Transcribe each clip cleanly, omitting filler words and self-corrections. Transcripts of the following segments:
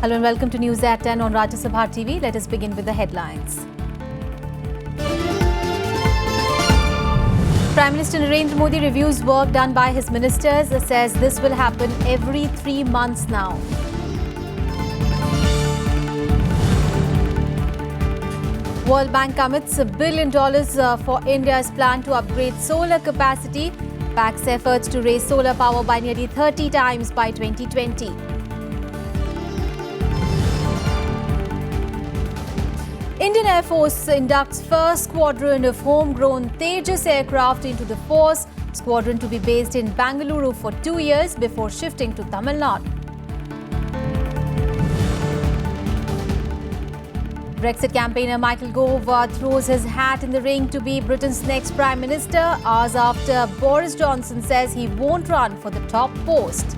Hello and welcome to News at 10 on Rajya Sabha TV. Let us begin with the headlines. Prime Minister Narendra Modi reviews work done by his ministers, says this will happen every 3 months now. World Bank commits $1 billion for India's plan to upgrade solar capacity, backs efforts to raise solar power by nearly 30 times by 2020. Indian Air Force inducts first squadron of homegrown Tejas aircraft into the force. Squadron to be based in Bangalore for 2 years before shifting to Tamil Nadu. Brexit campaigner Michael Gove throws his hat in the ring to be Britain's next Prime Minister, hours after Boris Johnson says he won't run for the top post.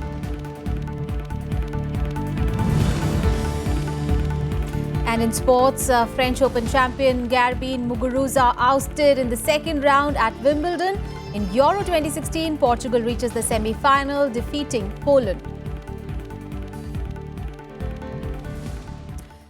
And in sports, French Open champion Garbine Muguruza ousted in the second round at Wimbledon. In Euro 2016, Portugal reaches the semi-final, defeating Poland.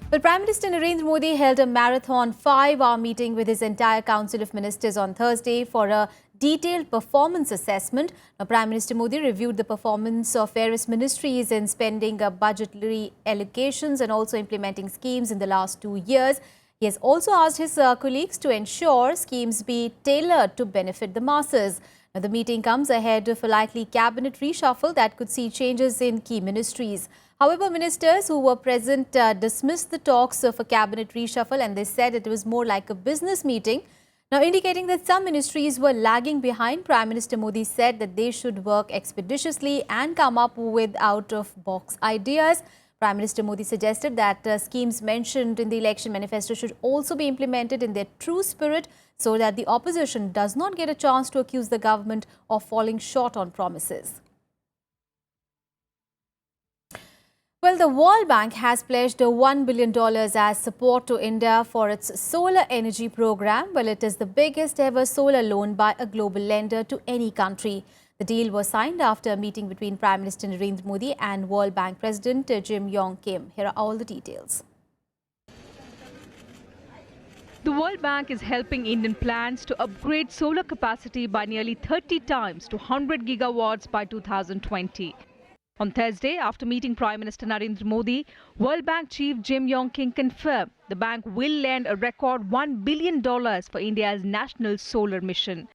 Well, Prime Minister Narendra Modi held a marathon 5-hour meeting with his entire Council of Ministers on Thursday for a detailed performance assessment. Now, Prime Minister Modi reviewed the performance of various ministries in spending budgetary allocations and also implementing schemes in the last 2 years. He has also asked his colleagues to ensure schemes be tailored to benefit the masses. Now, the meeting comes ahead of a likely cabinet reshuffle that could see changes in key ministries. However, ministers who were present dismissed the talks of a cabinet reshuffle, and they said it was more like a business meeting. Now, indicating that some ministries were lagging behind, Prime Minister Modi said that they should work expeditiously and come up with out-of-box ideas. Prime Minister Modi suggested that schemes mentioned in the election manifesto should also be implemented in their true spirit so that the opposition does not get a chance to accuse the government of falling short on promises. Well, the World Bank has pledged $1 billion as support to India for its solar energy program. Well, it is the biggest ever solar loan by a global lender to any country. The deal was signed after a meeting between Prime Minister Narendra Modi and World Bank President Jim Yong Kim. Here are all the details. The World Bank is helping Indian plans to upgrade solar capacity by nearly 30 times to 100 gigawatts by 2020. On Thursday, after meeting Prime Minister Narendra Modi, World Bank Chief Jim Yong Kim confirmed the bank will lend a record $1 billion for India's national solar mission.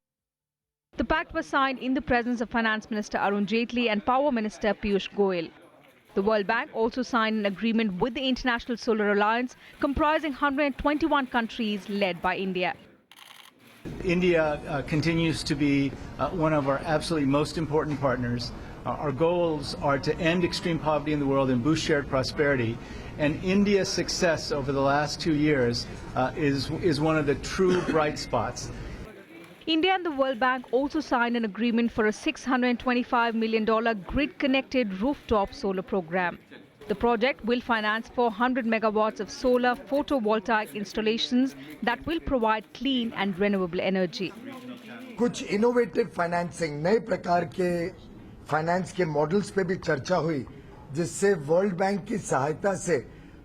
The pact was signed in the presence of Finance Minister Arun Jaitley and Power Minister Piyush Goyal. The World Bank also signed an agreement with the International Solar Alliance, comprising 121 countries led by India. India continues to be one of our absolutely most important partners. Our goals are to end extreme poverty in the world and boost shared prosperity. And India's success over the last 2 years is one of the true bright spots. India and the World Bank also signed an agreement for a $625 million grid-connected rooftop solar program. The project will finance 400 megawatts of solar photovoltaic installations that will provide clean and renewable energy. कुछ innovative financing नए प्रकार के finance के models पे भी चर्चा हुई, जिससे वर्ल्ड बैंक की सहायता से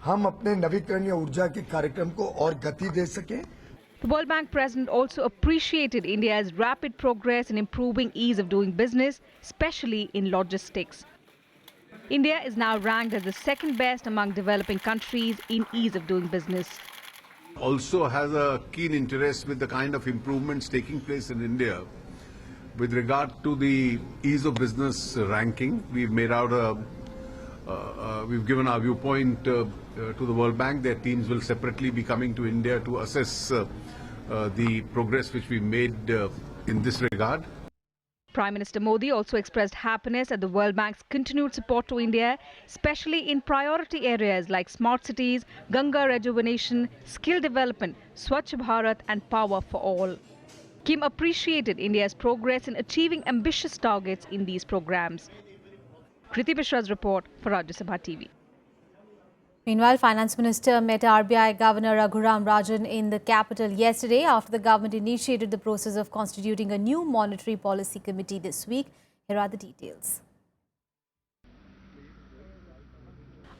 हम अपने नवीकरणीय ऊर्जा के कार्यक्रम को और गति दे सकें. The World Bank president also appreciated India's rapid progress in improving ease of doing business, especially in logistics. India is now ranked as the second best among developing countries in ease of doing business. Also has a keen interest with the kind of improvements taking place in India. With regard to the ease of business ranking, we've made out we've given our viewpoint to the World Bank. Their teams will separately be coming to India to assess the progress which we made in this regard. Prime Minister Modi also expressed happiness at the World Bank's continued support to India, especially in priority areas like smart cities, Ganga rejuvenation, skill development, Swachh Bharat and power for all. Kim appreciated India's progress in achieving ambitious targets in these programs. Kriti Mishra's report for Rajya Sabha TV. Meanwhile, Finance Minister met RBI Governor Raghuram Rajan in the capital yesterday after the government initiated the process of constituting a new monetary policy committee this week. Here are the details.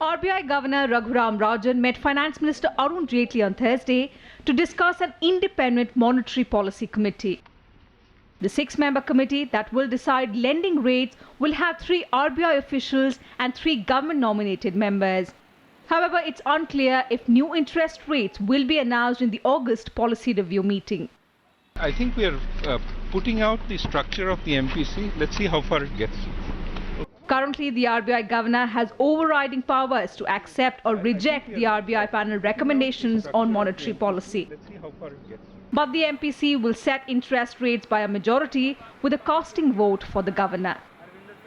RBI Governor Raghuram Rajan met Finance Minister Arun Jaitley on Thursday to discuss an independent monetary policy committee. The 6-member committee that will decide lending rates will have 3 RBI officials and 3 government-nominated members. However, it's unclear if new interest rates will be announced in the August policy review meeting. I think we are putting out the structure of the MPC. Let's see how far it gets. Currently, the RBI governor has overriding powers to accept or reject the RBI panel recommendations on monetary policy. But the MPC will set interest rates by a majority with a casting vote for the governor.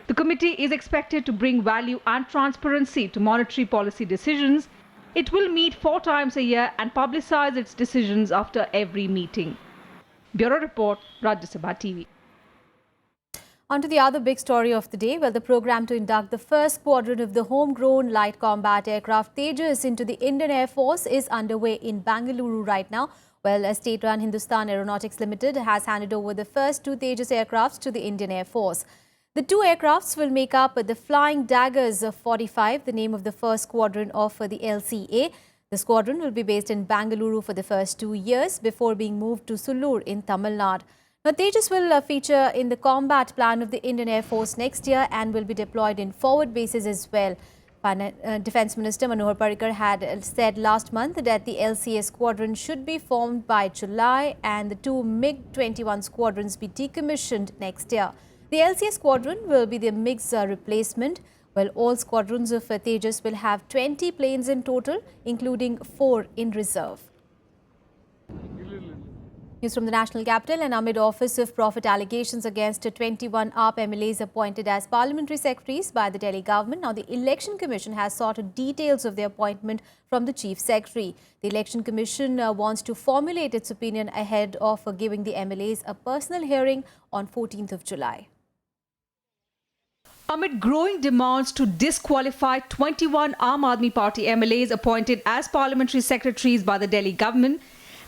The committee is expected to bring value and transparency to monetary policy decisions. It will meet 4 times a year and publicize its decisions after every meeting. Bureau Report, Rajya Sabha TV. On to the other big story of the day, the program to induct the first squadron of the homegrown light combat aircraft Tejas into the Indian Air Force is underway in Bangalore right now. A state-run Hindustan Aeronautics Limited has handed over the first 2 Tejas aircrafts to the Indian Air Force. The 2 aircrafts will make up the Flying Daggers 45, the name of the first squadron of the LCA. The squadron will be based in Bangalore for the first 2 years before being moved to Sulur in Tamil Nadu. Now, Tejas will feature in the combat plan of the Indian Air Force next year and will be deployed in forward bases as well. Defence Minister Manohar Parrikar had said last month that the LCA squadron should be formed by July and the 2 MiG-21 squadrons be decommissioned next year. The LCA squadron will be the MiG's replacement, while all squadrons of Tejas will have 20 planes in total, including 4 in reserve. News from the national capital. And amid Office of Profit allegations against 21 AAP MLAs appointed as parliamentary secretaries by the Delhi government, now the Election Commission has sought details of their appointment from the Chief Secretary. The Election Commission wants to formulate its opinion ahead of giving the MLAs a personal hearing on 14th of July. Amid growing demands to disqualify 21 Aam Aadmi Party MLAs appointed as parliamentary secretaries by the Delhi government,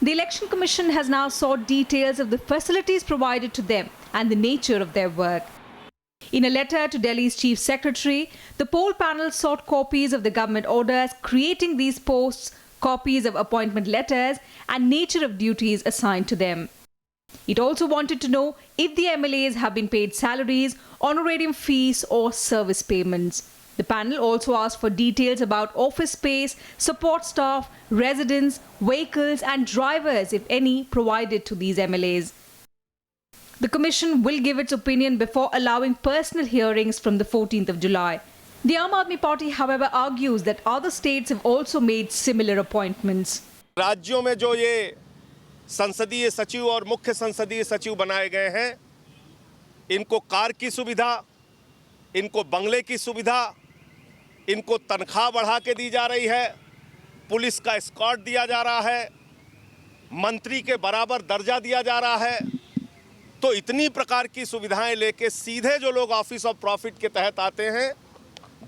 the Election Commission has now sought details of the facilities provided to them and the nature of their work. In a letter to Delhi's Chief Secretary, the poll panel sought copies of the government orders creating these posts, copies of appointment letters and nature of duties assigned to them. It also wanted to know if the MLAs have been paid salaries, honorarium fees or service payments. The panel also asked for details about office space, support staff, residents, vehicles and drivers, if any, provided to these MLAs. The Commission will give its opinion before allowing personal hearings from the 14th of July. The Aam Aadmi Party, however, argues that other states have also made similar appointments. राज्यों में जो ये संसदीय सचिव और मुख्य संसदीय सचिव बनाए गए हैं, इनको कार की सुविधा, इनको बंगले की सुविधा, इनको तनख्वाह बढ़ा के दी जा रही है, पुलिस का एस्कॉर्ट दिया जा रहा है, मंत्री के बराबर दर्जा दिया जा रहा है। तो इतनी प्रकार की सुविधाएं लेके सीधे जो लोग ऑफिस ऑफ प्रॉफिट के तहत आते हैं,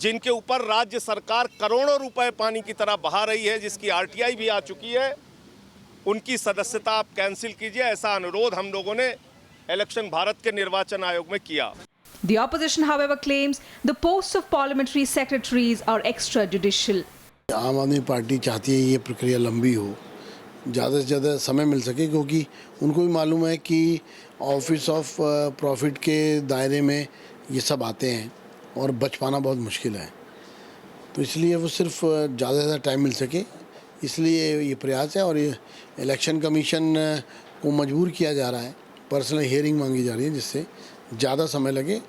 जिनके ऊपर राज्य सरकार करोड़ों रुपए पानी की तरह बहा रही है, जिसकी आरटीआई भी आ चुकी है, उनकी सदस्यता आप कैंसिल कीजिए, ऐसा अनुरोध हम लोगों ने इलेक्शन भारत के निर्वाचन आयोग में किया। The opposition, however, claims the posts of parliamentary secretaries are extrajudicial. आम आदमी पार्टी चाहती है ये प्रक्रिया लंबी हो, ज़्यादा से ज़्यादा समय मिल सके, क्योंकि उनको भी मालूम है कि ऑफिस ऑफ प्रॉफिट के दायरे में ये सब आते हैं और बच पाना बहुत मुश्किल है। तो इसलिए वो सिर्फ ज़्यादा से ज़्यादा टाइम मिल सके, इसलिए ये प्रयास है। और ये इलेक्शन कमीशन को मजबूर किया जा रहा है, पर्सनल हियरिंग मांगी जा रही है, जिससे ज़्यादा समय लगे।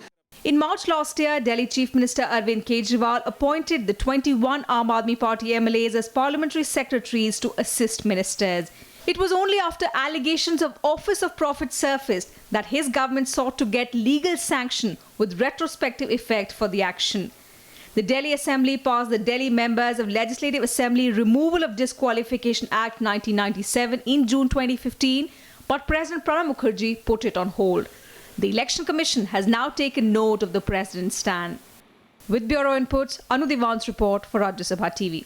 In March last year, Delhi Chief Minister Arvind Kejriwal appointed the 21 Aam Aadmi Party MLAs as parliamentary secretaries to assist ministers. It was only after allegations of Office of Profit surfaced that his government sought to get legal sanction with retrospective effect for the action. The Delhi Assembly passed the Delhi Members of Legislative Assembly Removal of Disqualification Act 1997 in June 2015, but President Pranab Mukherjee put it on hold. The Election Commission has now taken note of the President's stand. With Bureau Inputs, Anu Diwan's report for Rajya Sabha TV.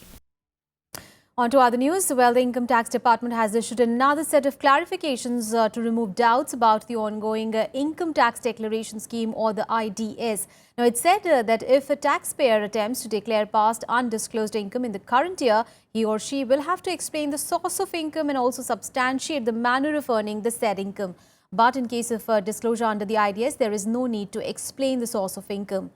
On to other news. Well, the Income Tax Department has issued another set of clarifications to remove doubts about the ongoing Income Tax Declaration Scheme, or the IDS. Now, it said that if a taxpayer attempts to declare past undisclosed income in the current year, he or she will have to explain the source of income and also substantiate the manner of earning the said income. But in case of disclosure under the IDS, there is no need to explain the source of income.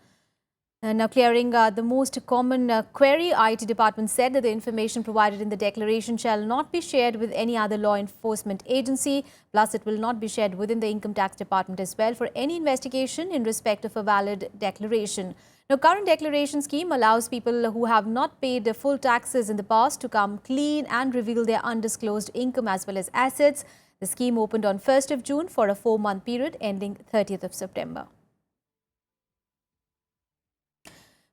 Now, clearing the most common query, IT department said that the information provided in the declaration shall not be shared with any other law enforcement agency. Plus, it will not be shared within the Income Tax Department as well for any investigation in respect of a valid declaration. Now, current declaration scheme allows people who have not paid full taxes in the past to come clean and reveal their undisclosed income as well as assets. The scheme opened on 1st of June for a 4-month period ending 30th of September.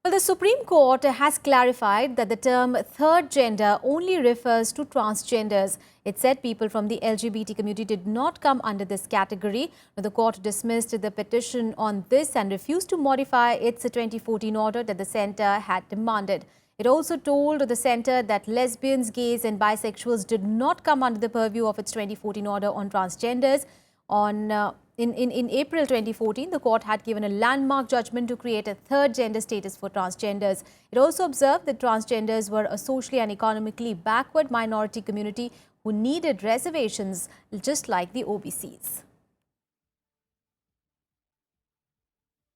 Well, the Supreme Court has clarified that the term third gender only refers to transgenders. It said people from the LGBT community did not come under this category. The court dismissed the petition on this and refused to modify its 2014 order that the centre had demanded. It also told the centre that lesbians, gays and bisexuals did not come under the purview of its 2014 order on transgenders. In April 2014, the court had given a landmark judgment to create a third gender status for transgenders. It also observed that transgenders were a socially and economically backward minority community who needed reservations just like the OBCs.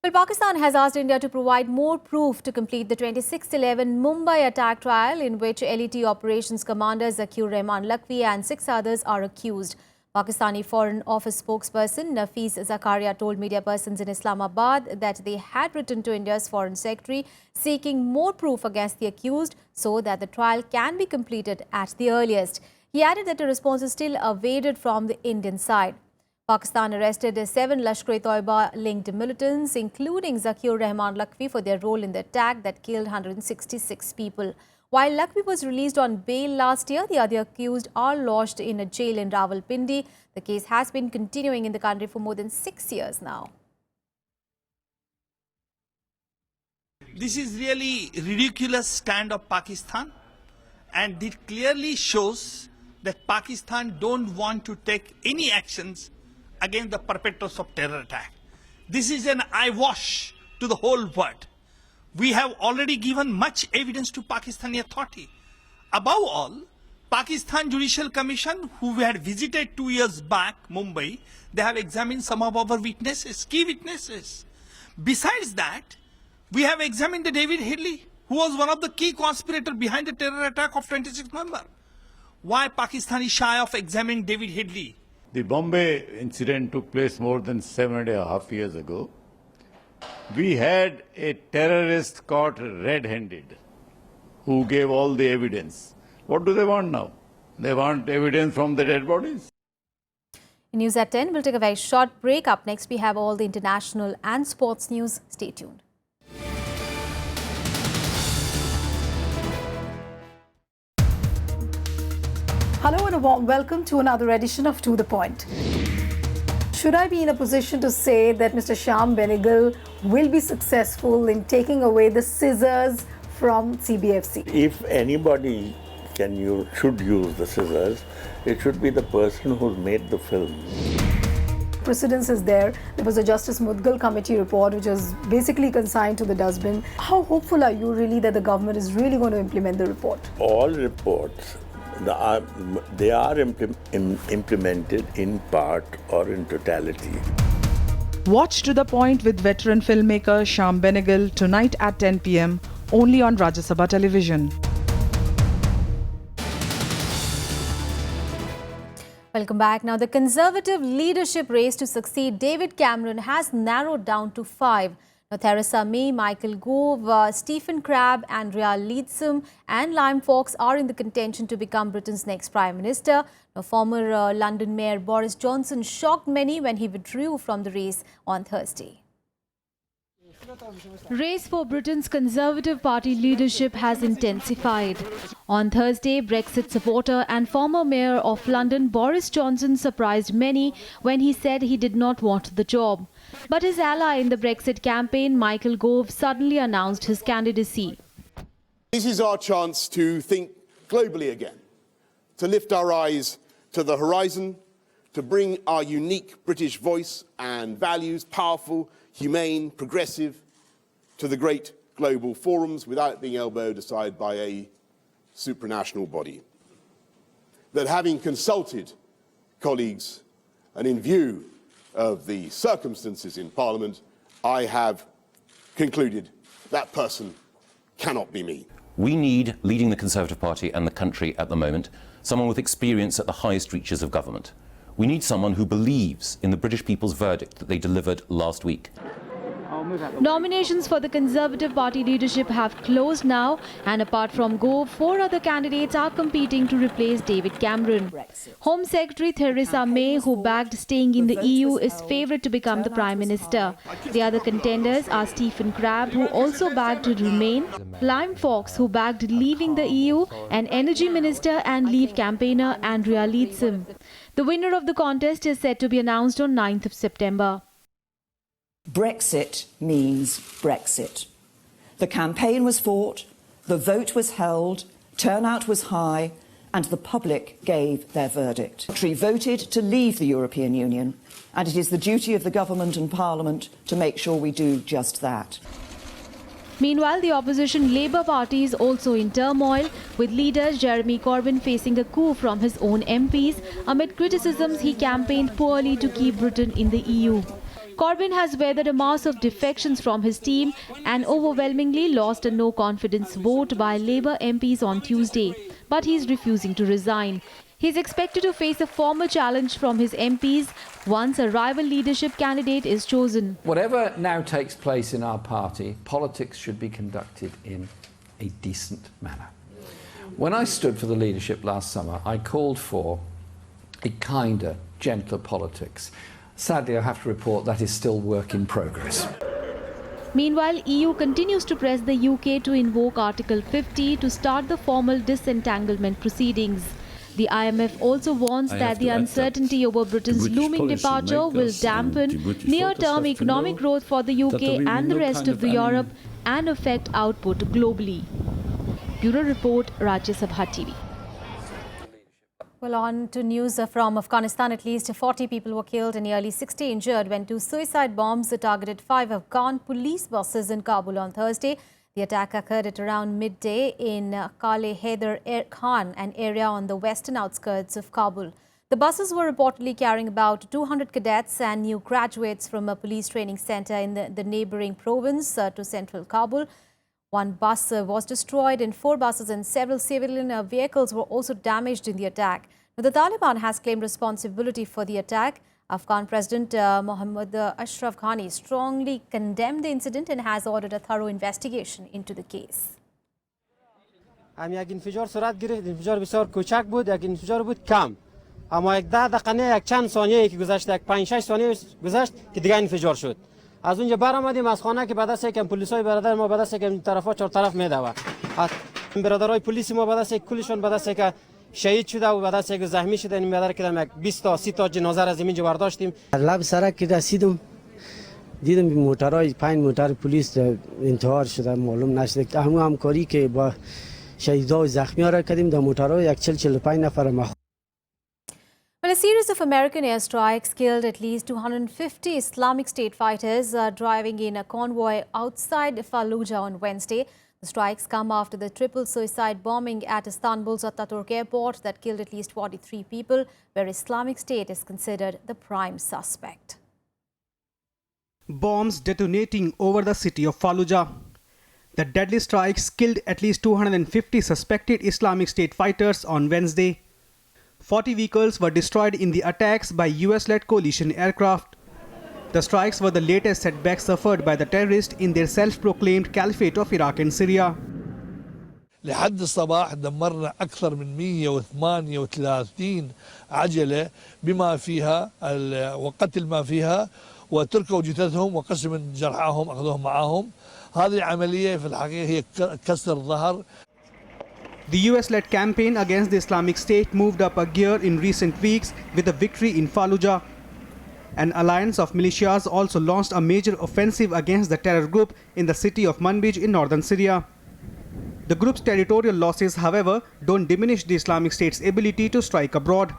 Well, Pakistan has asked India to provide more proof to complete the 26/11 Mumbai attack trial in which LET operations commander Zakir Rehman Lakhvi and 6 others are accused. Pakistani Foreign Office spokesperson Nafees Zakaria told media persons in Islamabad that they had written to India's Foreign Secretary seeking more proof against the accused so that the trial can be completed at the earliest. He added that a response is still awaited from the Indian side. Pakistan arrested 7 Lashkar-e-Toiba-linked militants, including Zakir Rehman Lakhvi, for their role in the attack that killed 166 people. While Lakhvi was released on bail last year, the other accused are lodged in a jail in Rawalpindi. The case has been continuing in the country for more than 6 years now. This is really ridiculous stand of Pakistan, and it clearly shows that Pakistan don't want to take any actions against the perpetrators of terror attack. This is an eyewash to the whole world. We have already given much evidence to Pakistani authority. Above all, Pakistan Judicial Commission, who we had visited 2 years back, Mumbai, they have examined some of our witnesses, key witnesses. Besides that, we have examined the David Headley, who was one of the key conspirators behind the terror attack of 26 November. Why Pakistan is shy of examining David Headley? The Bombay incident took place more than 7.5 years ago. We had a terrorist caught red-handed who gave all the evidence. What do they want now? They want evidence from the dead bodies. In News at 10, we'll take a very short break. Up next, we have all the international and sports news. Stay tuned. Hello and a warm welcome to another edition of To The Point. Should I be in a position to say that Mr. Shyam Benegal will be successful in taking away the scissors from CBFC? If anybody should use the scissors, it should be the person who's made the film. Precedence is there. There was a Justice Mudgal committee report which was basically consigned to the dustbin. How hopeful are you really that the government is really going to implement the report? All reports, they are implemented in part or in totality. Watch To The Point with veteran filmmaker Shyam Benegal tonight at 10 p.m. only on Rajya Sabha Television. Welcome back. Now, the Conservative leadership race to succeed David Cameron has narrowed down to 5. Now, Theresa May, Michael Gove, Stephen Crabb, Andrea Leadsom and Liam Fox are in the contention to become Britain's next Prime Minister. Now, former London Mayor Boris Johnson shocked many when he withdrew from the race on Thursday. Race for Britain's Conservative Party leadership has intensified. On Thursday, Brexit supporter and former Mayor of London Boris Johnson surprised many when he said he did not want the job. But his ally in the Brexit campaign, Michael Gove, suddenly announced his candidacy. This is our chance to think globally again, to lift our eyes to the horizon, to bring our unique British voice and values, powerful, humane, progressive, to the great global forums without being elbowed aside by a supranational body. That having consulted colleagues and in view of the circumstances in Parliament, I have concluded that person cannot be me. We need, leading the Conservative Party and the country at the moment, someone with experience at the highest reaches of government. We need someone who believes in the British people's verdict that they delivered last week. Nominations for the Conservative Party leadership have closed now, and apart from Gove, 4 other candidates are competing to replace David Cameron. Home Secretary Theresa May, who backed staying in the EU, is favoured to become the Prime Minister. The other contenders are Stephen Crabb, who also backed to remain, Liam Fox, who backed leaving the EU, and Energy Minister and Leave campaigner Andrea Leadsom. The winner of the contest is set to be announced on 9th of September. Brexit means Brexit. The campaign was fought, the vote was held, turnout was high, and the public gave their verdict. The country voted to leave the European Union, and it is the duty of the government and Parliament to make sure we do just that. Meanwhile, the opposition Labour Party is also in turmoil, with leader Jeremy Corbyn facing a coup from his own MPs amid criticisms he campaigned poorly to keep Britain in the EU. Corbyn has weathered a mass of defections from his team and overwhelmingly lost a no-confidence vote by Labour MPs on Tuesday, but he is refusing to resign. He is expected to face a formal challenge from his MPs once a rival leadership candidate is chosen. Whatever now takes place in our party, politics should be conducted in a decent manner. When I stood for the leadership last summer, I called for a kinder, gentler politics. Sadly, I have to report that is still work in progress. Meanwhile, EU continues to press the UK to invoke Article 50 to start the formal disentanglement proceedings. The IMF also warns that the uncertainty over Britain's looming departure will dampen near-term economic growth for the UK and the rest of Europe and affect output globally. Bureau Report, Rajya Sabha TV. Well, on to news from Afghanistan. At least 40 people were killed and nearly 60 injured when 2 suicide bombs targeted 5 Afghan police buses in Kabul on Thursday. The attack occurred at around midday in Kale Haider Khan, an area on the western outskirts of Kabul. The buses were reportedly carrying about 200 cadets and new graduates from a police training center in the neighboring province to central Kabul. 1 bus was destroyed and 4 buses and several civilian vehicles were also damaged in the attack. Now, the Taliban has claimed responsibility for the attack. Afghan President Mohammad Ashraf Ghani strongly condemned the incident and has ordered a thorough investigation into the case. یک انفجار صورت گرفت، انفجار بسیار کوچک بود، یک انفجار بود کم، اما یک 10 دقیقه یک چند ثانیه که گذشت، یک 5-6 ثانیه گذشت که دیگه انفجار شد. از اونجا برآمدیم از خانه که به دست یک پلیسای برادر ما به دست یک این طرفا 4 طرف میدوه. از برادرای پلیس ما به دست یک کلشون به دست یک شهید شده و به دست یک زخمی شده. این مدار کردم یک 20 تا 30 تا جنازه از اینجا برداشتیم. لب سرک که رسیدم دیدم موترهای 5 موتر پلیس انتحار شده، معلوم نشده. همکاری که با شهیدا و زخمی‌ها را کردیم در موترها 40-45 نفر ما. Well, a series of American airstrikes killed at least 250 Islamic State fighters driving in a convoy outside Fallujah on Wednesday. The strikes come after the triple suicide bombing at Istanbul's Ataturk airport that killed at least 43 people, where Islamic State is considered the prime suspect. Bombs detonating over the city of Fallujah. The deadly strikes killed at least 250 suspected Islamic State fighters on Wednesday. 40 vehicles were destroyed in the attacks by US-led coalition aircraft. The strikes were the latest setback suffered by the terrorists in their self-proclaimed caliphate of Iraq and Syria. لحد الصباح دمرنا أكثر من 138 عجلة بما فيها وقتل ما فيها وتركوا جثثهم وقسم جرحاهم أخذوهم معهم. هذه العملية في الحقيقة هي كسر ظهر. The US-led campaign against the Islamic State moved up a gear in recent weeks with a victory in Fallujah. An alliance of militias also launched a major offensive against the terror group in the city of Manbij in northern Syria. The group's territorial losses, however, don't diminish the Islamic State's ability to strike abroad.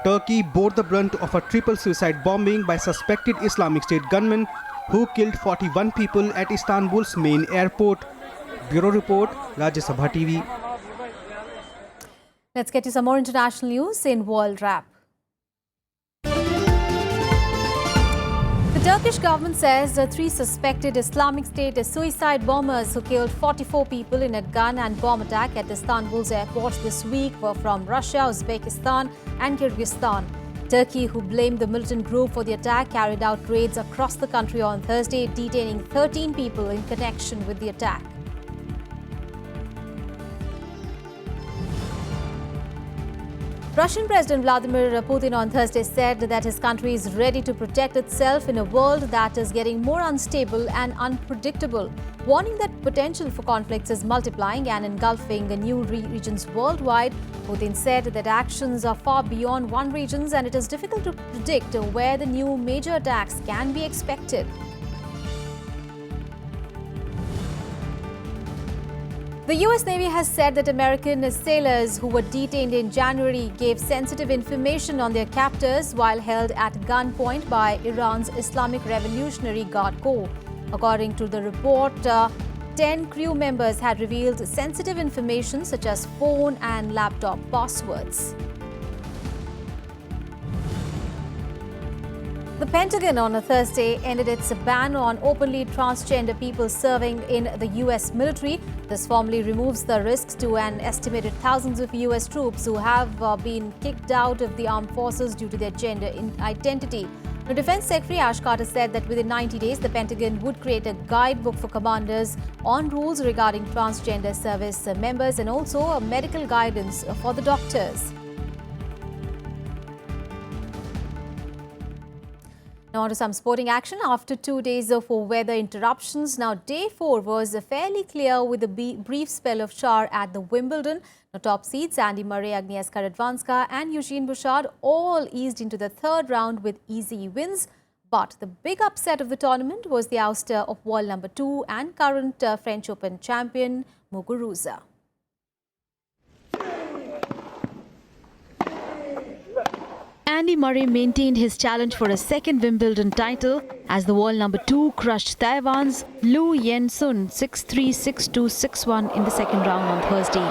Turkey bore the brunt of a triple suicide bombing by suspected Islamic State gunmen who killed 41 people at Istanbul's main airport. Bureau Report, Rajya Sabha TV. Let's get to some more international news in World Wrap. The Turkish government says the 3 suspected Islamic State suicide bombers who killed 44 people in a gun and bomb attack at Istanbul's airport this week were from Russia, Uzbekistan and Kyrgyzstan. Turkey, who blamed the militant group for the attack, carried out raids across the country on Thursday, detaining 13 people in connection with the attack. Russian President Vladimir Putin on Thursday said that his country is ready to protect itself in a world that is getting more unstable and unpredictable, warning that potential for conflicts is multiplying and engulfing new regions worldwide. Putin said that actions are far beyond one region and it is difficult to predict where the new major attacks can be expected. The U.S. Navy has said that American sailors who were detained in January gave sensitive information on their captors while held at gunpoint by Iran's Islamic Revolutionary Guard Corps. According to the report, 10 crew members had revealed sensitive information such as phone and laptop passwords. The Pentagon on a Thursday ended its ban on openly transgender people serving in the U.S. military. This formally removes the risks to an estimated thousands of U.S. troops who have been kicked out of the armed forces due to their gender identity. The Defense Secretary Ash Carter said that within 90 days, the Pentagon would create a guidebook for commanders on rules regarding transgender service members and also a medical guidance for the doctors. Now on to some sporting action. After 2 days of weather interruptions, now day 4 was fairly clear with a brief spell of shower at the Wimbledon. The top seeds Andy Murray, Agnieszka Radwanska and Eugene Bouchard all eased into the third round with easy wins. But the big upset of the tournament was the ouster of world number 2 and current French Open champion Muguruza. Andy Murray maintained his challenge for a second Wimbledon title as the world number 2 crushed Taiwan's Liu Yen-sun 6-3, 6-2, 6-1 in the second round on Thursday.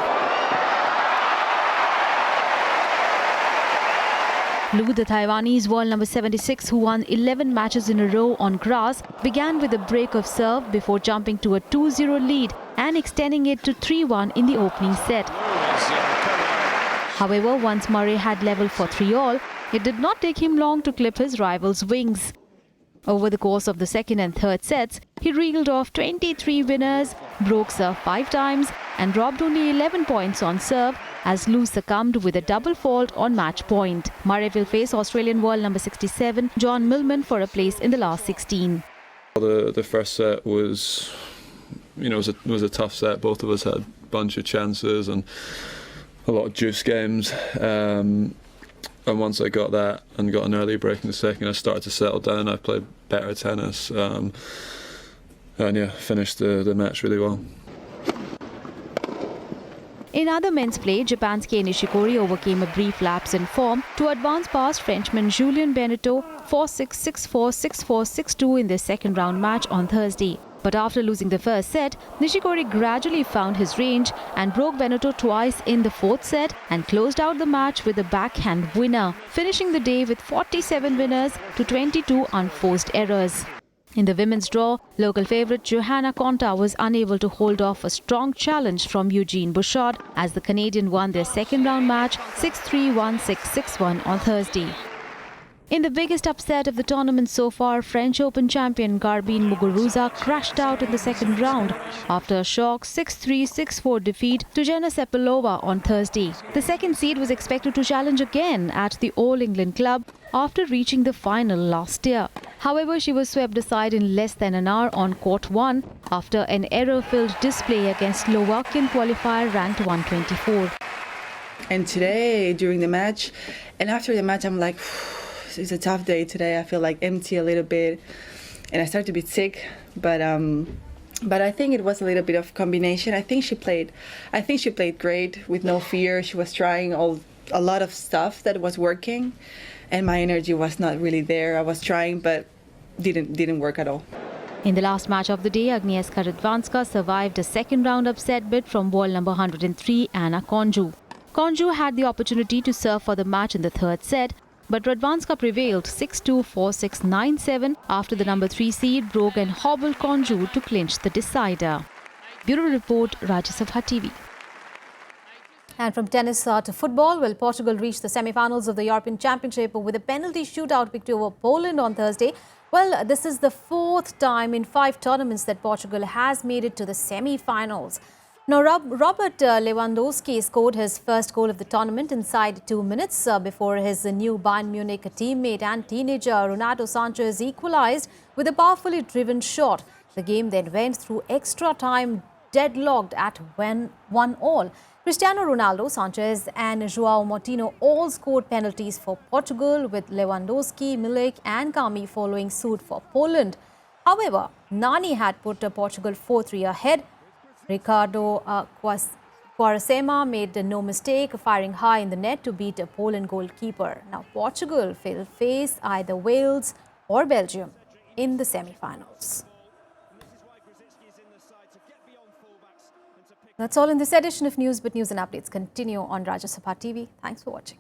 Liu, the Taiwanese world number 76 who won 11 matches in a row on grass, began with a break of serve before jumping to a 2-0 lead and extending it to 3-1 in the opening set. However, once Murray had leveled for 3-all, it did not take him long to clip his rival's wings. Over the course of the second and third sets, he reeled off 23 winners, broke serve 5 times and dropped only 11 points on serve as Liu succumbed with a double fault on match point. Murray will face Australian world number 67 John Millman for a place in the last 16. The first set was, was a tough set. Both of us had a bunch of chances and a lot of juice games. And once I got that and got an early break in the second, I started to settle down. I played better tennis and finished the match really well. In other men's play, Japan's Kei Nishikori overcame a brief lapse in form to advance past Frenchman Julien Benneteau 4-6, 6-4, 6-4, 6-2 in their second round match on Thursday. But after losing the first set, Nishikori gradually found his range and broke Benneteau twice in the fourth set and closed out the match with a backhand winner, finishing the day with 47 winners to 22 unforced errors. In the women's draw, local favourite Johanna Konta was unable to hold off a strong challenge from Eugene Bouchard as the Canadian won their second round match 6-3, 1-6, 6-1 on Thursday. In the biggest upset of the tournament so far, French Open champion Garbine Muguruza crashed out in the second round after a shock 6-3, 6-4 defeat to Jena Sepilova on Thursday. The second seed was expected to challenge again at the All England Club after reaching the final last year. However, she was swept aside in less than an hour on court 1 after an error-filled display against Slovakian qualifier ranked 124. And today, during the match, and after the match, I'm like, it's a tough day today. I feel like empty a little bit and I start to be sick, but But I think it was a little bit of combination. I think she played great with no fear. She was trying a lot of stuff that was working, and my energy was not really there. I was trying, but didn't work at all. In the last match of the day, Agnieszka Radwanska survived a second-round upset bid from world number 103 Anna Konjuh. Konjuh had the opportunity to serve for the match in the third set, but Radwanska prevailed 6-2, 4-6, 9-7 after the number 3 seed broke and hobbled Konjuh to clinch the decider. Bureau Report, Rajya Sabha TV. And from tennis to football, well, Portugal reached the semi-finals of the European Championship with a penalty shootout victory over Poland on Thursday. Well, this is the 4th time in 5 tournaments that Portugal has made it to the semi-finals. Now, Robert Lewandowski scored his first goal of the tournament inside 2 minutes before his new Bayern Munich teammate and teenager Renato Sanchez equalized with a powerfully driven shot. The game then went through extra time, deadlocked at 1-1. Cristiano Ronaldo, Sanchez and João Moutinho all scored penalties for Portugal, with Lewandowski, Milik and Kami following suit for Poland. However, Nani had put Portugal 4-3 ahead. Ricardo Quaresma made no mistake, firing high in the net to beat a Poland goalkeeper. Now, Portugal will face either Wales or Belgium in the semi-finals. That's all in this edition of News, but news and updates continue on Rajya Sabha TV. Thanks for watching.